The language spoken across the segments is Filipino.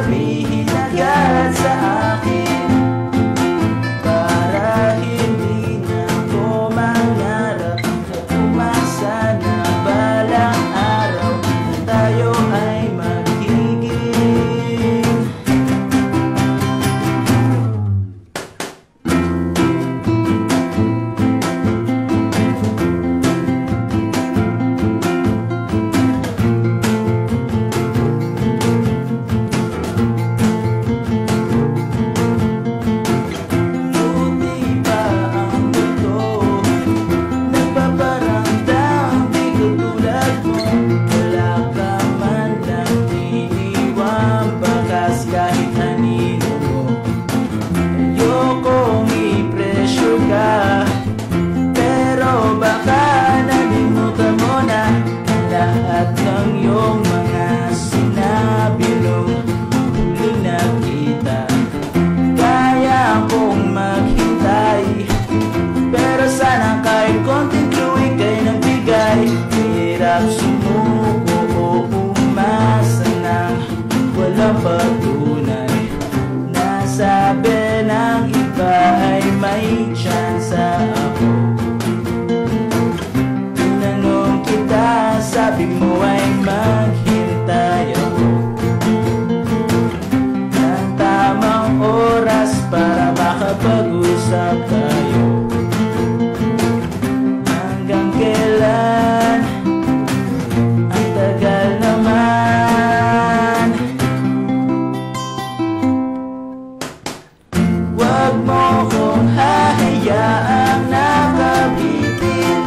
sabihin agad sa akin, para hindi na ako mangarap at umasa na balang araw tayo ay magiging lahat ng iyong mga sinabi nung huling nakita. Kaya kong maghintay, pero sana kahit konting clue ika'y nagbigay. Hirap sumuko o umasa nang walang patunay. Nasabi ng iba ay may tsansa ako. Sabi mo ay maghintay ako ng tamang oras para makapag-usap tayo. Hanggang kailan? Ang tagal naman. Huwag mo kong hahayaang nakabitin.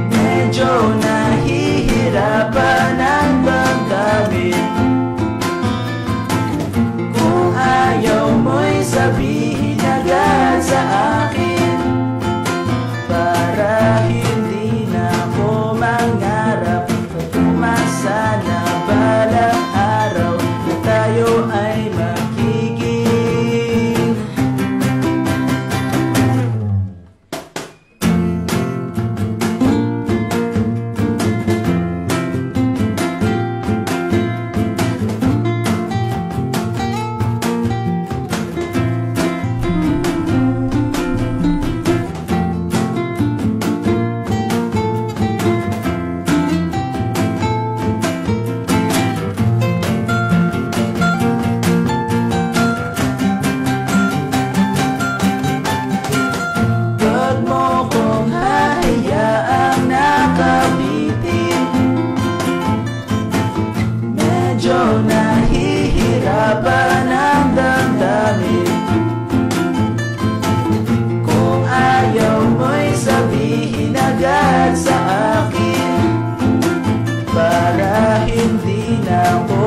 Medyo nahihirapan ang damdamin. Kung ayaw mo'y sabihin agad sa akin, para hindi na ako mangarap at umasa na balang araw na tayo ay magiging nahihirapan ang damdamin. Kung ayaw mo'y sabihin agad sa akin, para hindi na ako